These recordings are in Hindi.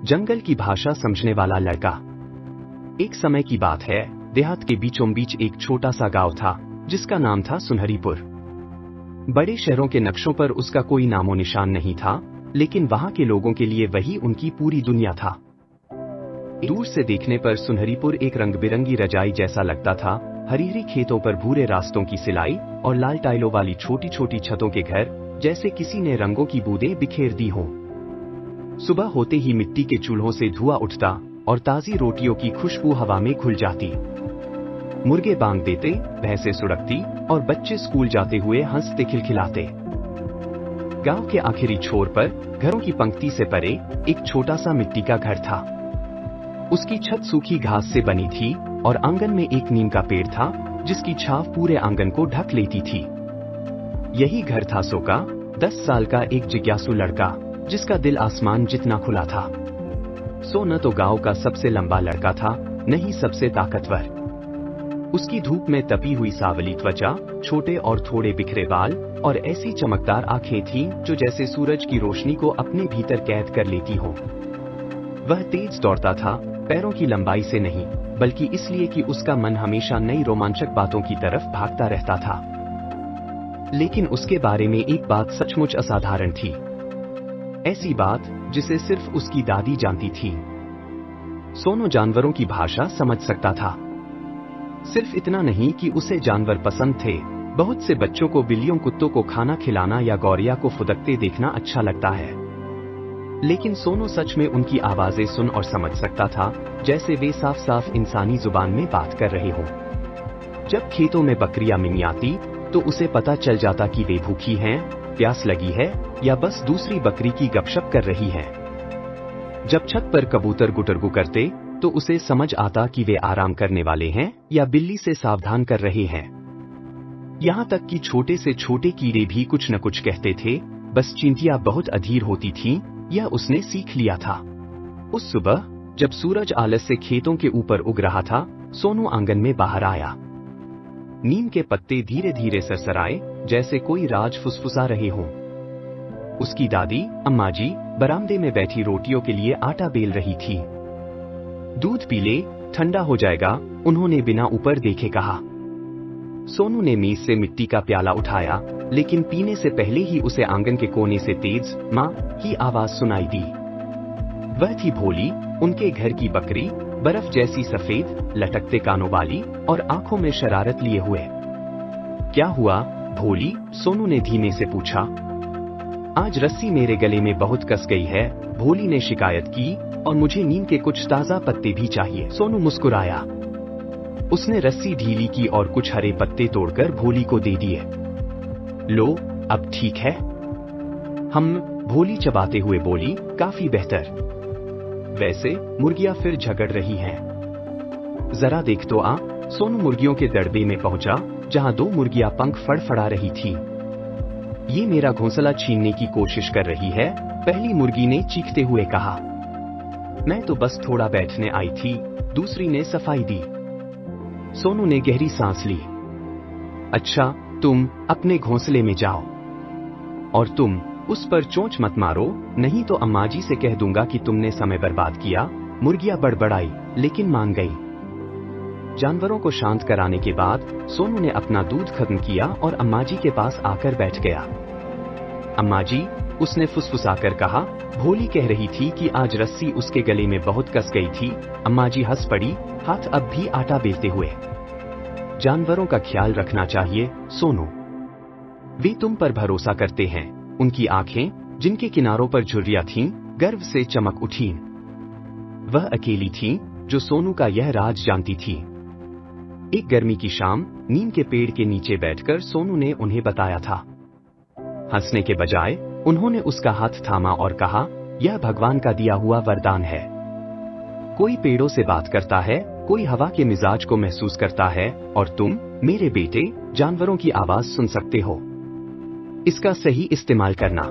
जंगल की भाषा समझने वाला लड़का। एक समय की बात है, देहात के बीचों बीच एक छोटा सा गांव था जिसका नाम था सुनहरीपुर। बड़े शहरों के नक्शों पर उसका कोई नामो निशान नहीं था, लेकिन वहां के लोगों के लिए वही उनकी पूरी दुनिया था। दूर से देखने पर सुनहरीपुर एक रंग बिरंगी रजाई जैसा लगता था। हरी हरी खेतों पर भूरे रास्तों की सिलाई और लाल टाइलों वाली छोटी छोटी छतों के घर, जैसे किसी ने रंगों की बूंदें बिखेर दी हों। सुबह होते ही मिट्टी के चूल्हों से धुआं उठता और ताजी रोटियों की खुशबू हवा में घुल जाती। मुर्गे बांग देते, भैंसें सुड़कती और बच्चे स्कूल जाते हुए हंसते खिलखिलाते। गांव के आखिरी छोर पर घरों की पंक्ति से परे एक छोटा सा मिट्टी का घर था। उसकी छत सूखी घास से बनी थी और आंगन में एक नीम का पेड़ था जिसकी छाव पूरे आंगन को ढक लेती थी। यही घर था सोका, 10 साल का एक जिज्ञासु लड़का जिसका दिल आसमान जितना खुला था। सो न तो गांव का सबसे लंबा लड़का था, न ही सबसे ताकतवर। उसकी धूप में तपी हुई सावली त्वचा, छोटे और थोड़े बिखरे बाल और ऐसी चमकदार आंखें थीं जो जैसे सूरज की रोशनी को अपने भीतर कैद कर लेती हो। वह तेज दौड़ता था, पैरों की लंबाई से नहीं, बल्कि इसलिए कि उसका मन हमेशा नई रोमांचक बातों की तरफ भागता रहता था। लेकिन उसके बारे में एक बात सचमुच असाधारण थी, ऐसी बात जिसे सिर्फ उसकी दादी जानती थी। सोनू जानवरों की भाषा समझ सकता था। सिर्फ इतना नहीं कि उसे जानवर पसंद थे, बहुत से बच्चों को बिल्लियों कुत्तों को खाना खिलाना या गौरैया को फुदकते देखना अच्छा लगता है। लेकिन सोनू सच में उनकी आवाजें सुन और समझ सकता था, जैसे वे साफ साफ इंसानी जुबान में बात कर रहे हों। जब खेतों में बकरियां मिमियाती तो उसे पता चल जाता कि वे भूखी हैं, प्यास लगी है या बस दूसरी बकरी की गपशप कर रही है। जब छत पर कबूतर गुटरगू करते तो उसे समझ आता कि वे आराम करने वाले हैं या बिल्ली से सावधान कर रहे हैं। यहाँ तक कि छोटे से छोटे कीड़े भी कुछ न कुछ कहते थे, बस चींटियां बहुत अधीर होती थीं, यह उसने सीख लिया था। उस सुबह जब सूरज आलस से खेतों के ऊपर उग रहा था, सोनू आंगन में बाहर आया। नीम के पत्ते धीरे धीरे सरसराए, जैसे कोई राज फुसफुसा रहे हों। उसकी दादी अम्मा जी बरामदे में बैठी रोटियों के लिए आटा बेल रही थी। दूध पी ले, ठंडा हो जाएगा, उन्होंने बिना ऊपर देखे कहा। सोनू ने मेज से मिट्टी का प्याला उठाया, लेकिन पीने से पहले ही उसे आंगन के कोने से तेज माँ की आवाज सुनाई दी। वह थी भोली, उनके घर की बकरी, बर्फ जैसी सफेद, लटकते कानों वाली और आंखों में शरारत लिए हुए। क्या हुआ भोली? सोनू ने धीमे से पूछा। आज रस्सी मेरे गले में बहुत कस गई है, भोली ने शिकायत की, और मुझे नीम के कुछ ताजा पत्ते भी चाहिए। सोनू मुस्कुराया। उसने रस्सी ढीली की और कुछ हरे पत्ते तोड़कर भोली को दे दिए। लो, अब ठीक है? हम, भोली चबाते हुए बोली, काफी बेहतर। वैसे मुर्गियां फिर झगड़ रही हैं। जरा देख तो आ। सोनू मुर्गियों के दड़बे में पहुंचा, जहां 2 मुर्गियां पंख फड़फड़ा रही थी। ये मेरा घोंसला छीनने की कोशिश कर रही है, पहली मुर्गी ने चीखते हुए कहा। मैं तो बस थोड़ा बैठने आई थी, दूसरी ने सफाई दी। सोनू ने गहरी सांस ली। अच्छा, तुम अपने घोंसले में जाओ। और तुम उस पर चोंच मत मारो, नहीं तो अम्मा जी से कह दूंगा कि तुमने समय बर्बाद किया। मुर्गियां बड़बड़ाई, लेकिन मान गई। जानवरों को शांत कराने के बाद सोनू ने अपना दूध खत्म किया और अम्मा जी के पास आकर बैठ गया। अम्मा जी, उसने फुसफुसाकर कहा, भोली कह रही थी कि आज रस्सी उसके गले में बहुत कस गई थी। अम्मा जी हंस पड़ी, हाथ अब भी आटा बेलते हुए। जानवरों का ख्याल रखना चाहिए सोनू, वे तुम पर भरोसा करते हैं। उनकी आंखें, जिनके किनारों पर झुर्रियां थीं, गर्व से चमक उठीं। वह अकेली थीं जो सोनू का यह राज जानती थी। एक गर्मी की शाम नीम के पेड़ के नीचे बैठकर सोनू ने उन्हें बताया था। हंसने के बजाय उन्होंने उसका हाथ थामा और कहा, यह भगवान का दिया हुआ वरदान है। कोई पेड़ों से बात करता है, कोई हवा के मिजाज को महसूस करता है, और तुम, मेरे बेटे, जानवरों की आवाज सुन सकते हो। इसका सही इस्तेमाल करना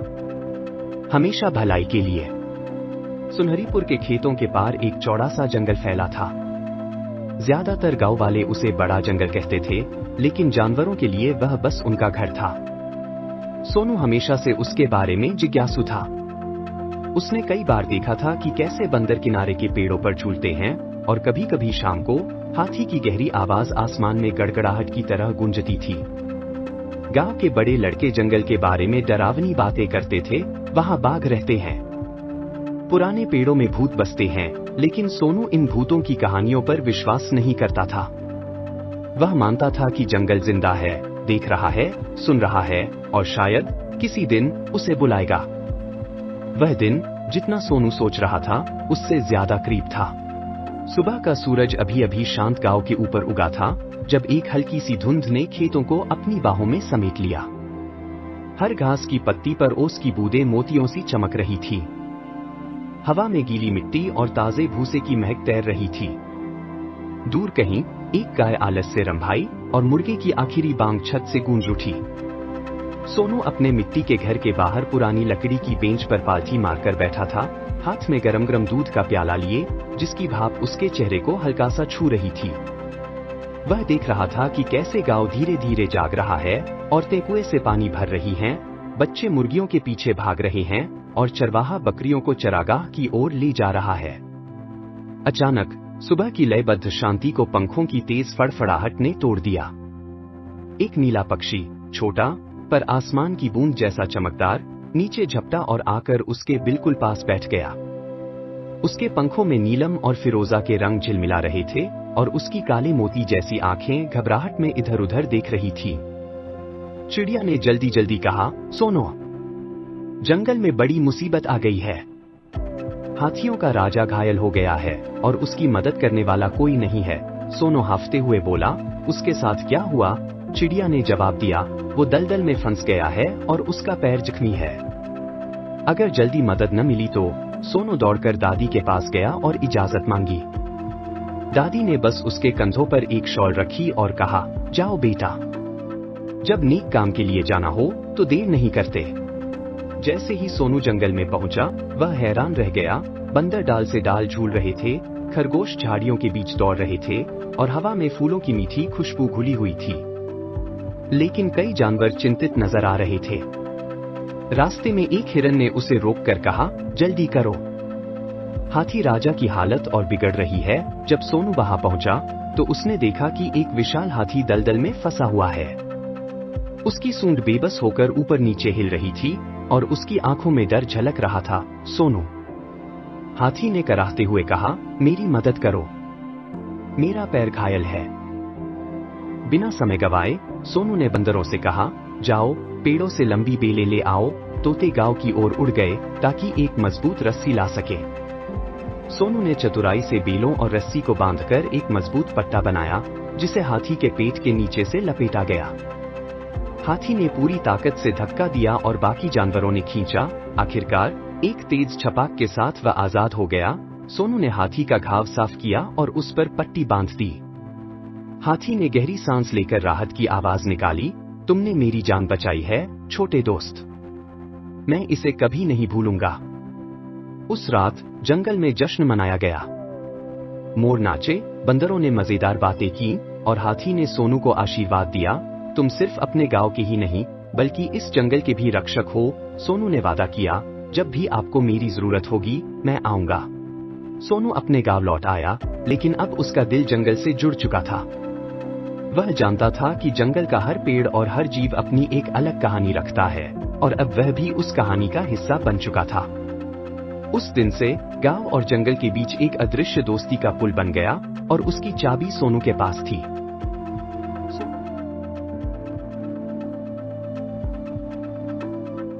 हमेशा भलाई के लिए। सुनहरीपुर के खेतों के पार एक चौड़ा सा जंगल फैला था। ज्यादातर गांव वाले उसे बड़ा जंगल कहते थे, लेकिन जानवरों के लिए वह बस उनका घर था। सोनू हमेशा से उसके बारे में जिज्ञासु था। उसने कई बार देखा था कि कैसे बंदर किनारे के पेड़ों पर झूलते हैं और कभी कभी शाम को हाथी की गहरी आवाज आसमान में गड़गड़ाहट की तरह गूंजती थी। गांव के बड़े लड़के जंगल के बारे में डरावनी बातें करते थे, वहां बाघ रहते हैं, पुराने पेड़ों में भूत बसते हैं, लेकिन सोनू इन भूतों की कहानियों पर विश्वास नहीं करता था। वह मानता था कि जंगल जिंदा है, देख रहा है, सुन रहा है और शायद किसी दिन उसे बुलाएगा। वह दिन जितना सोनू सोच रहा था उससे ज्यादा करीब था। सुबह का सूरज अभी अभी शांत गांव के ऊपर उगा था जब एक हल्की सी धुंध ने खेतों को अपनी बाहों में समेट लिया। हर घास की पत्ती पर ओस की बूंदें मोतियों सी चमक रही थी। हवा में गीली मिट्टी और ताजे भूसे की महक तैर रही थी। दूर कहीं एक गाय आलस से रंभाई और मुर्गे की आखिरी बांग छत से गूंज उठी। सोनू अपने मिट्टी के घर के बाहर पुरानी लकड़ी की बेंच पर पालथी मारकर बैठा था, हाथ में गरम गरम दूध का प्याला लिए, जिसकी भाप उसके चेहरे को हल्का सा छू रही थी। वह देख रहा था कि कैसे गांव धीरे धीरे जाग रहा है, औरतें कुएं से पानी भर रही हैं, बच्चे मुर्गियों के पीछे भाग रहे हैं और चरवाहा बकरियों को चरागाह की ओर ले जा रहा है। अचानक सुबह की लयबद्ध शांति को पंखों की तेज फड़फड़ाहट ने तोड़ दिया। एक नीला पक्षी, छोटा पर आसमान की बूंद जैसा चमकदार, नीचे झपटा और आकर उसके बिल्कुल पास बैठ गया। उसके पंखों में नीलम और फिरोजा के रंग झिलमिला रहे थे और उसकी काले मोती जैसी आंखें घबराहट में इधर उधर देख रही थी। चिड़िया ने जल्दी जल्दी कहा, सोनो, जंगल में बड़ी मुसीबत आ गई है। हाथियों का राजा घायल हो गया है और उसकी मदद करने वाला कोई नहीं है। सोनो हाफते हुए बोला, उसके साथ क्या हुआ? चिड़िया ने जवाब दिया, वो दलदल में फंस गया है और उसका पैर जख्मी है। अगर जल्दी मदद न मिली तो सोनू दौड़कर दादी के पास गया और इजाजत मांगी। दादी ने बस उसके कंधों पर एक शॉल रखी और कहा, जाओ बेटा, जब नेक काम के लिए जाना हो तो देर नहीं करते। जैसे ही सोनू जंगल में पहुंचा, वह हैरान रह गया। बंदर डाल से डाल झूल रहे थे, खरगोश झाड़ियों के बीच दौड़ रहे थे और हवा में फूलों की मीठी खुशबू घुली हुई थी। लेकिन कई जानवर चिंतित नजर आ रहे थे। रास्ते में एक हिरन ने उसे रोककर कहा, जल्दी करो, हाथी राजा की हालत और बिगड़ रही है। जब सोनू वहां पहुंचा तो उसने देखा कि एक विशाल हाथी दलदल में फंसा हुआ है। उसकी सूंड बेबस होकर ऊपर नीचे हिल रही थी और उसकी आंखों में डर झलक रहा था। सोनू, हाथी ने कराहते हुए कहा, मेरी मदद करो, मेरा पैर घायल है। बिना समय गवाए सोनू ने बंदरों से कहा, जाओ, पेड़ों से लंबी बेलें ले आओ। तोते गांव की ओर उड़ गए ताकि एक मजबूत रस्सी ला सके। सोनू ने चतुराई से बेलों और रस्सी को बांधकर एक मजबूत पट्टा बनाया, जिसे हाथी के पेट के नीचे से लपेटा गया। हाथी ने पूरी ताकत से धक्का दिया और बाकी जानवरों ने खींचा। आखिरकार एक तेज छपाक के साथ वह आजाद हो गया। सोनू ने हाथी का घाव साफ किया और उस पर पट्टी बांध दी। हाथी ने गहरी सांस लेकर राहत की आवाज निकाली, तुमने मेरी जान बचाई है, छोटे दोस्त, मैं इसे कभी नहीं भूलूंगा। उस रात जंगल में जश्न मनाया गया। मोर नाचे, बंदरों ने मजेदार बातें की और हाथी ने सोनू को आशीर्वाद दिया, तुम सिर्फ अपने गांव के ही नहीं बल्कि इस जंगल के भी रक्षक हो। सोनू ने वादा किया, जब भी आपको मेरी जरूरत होगी मैं आऊंगा। सोनू अपने गांव लौट आया, लेकिन अब उसका दिल जंगल से जुड़ चुका था। वह जानता था कि जंगल का हर पेड़ और हर जीव अपनी एक अलग कहानी रखता है और अब वह भी उस कहानी का हिस्सा बन चुका था। उस दिन से गांव और जंगल के बीच एक अदृश्य दोस्ती का पुल बन गया और उसकी चाबी सोनू के पास थी।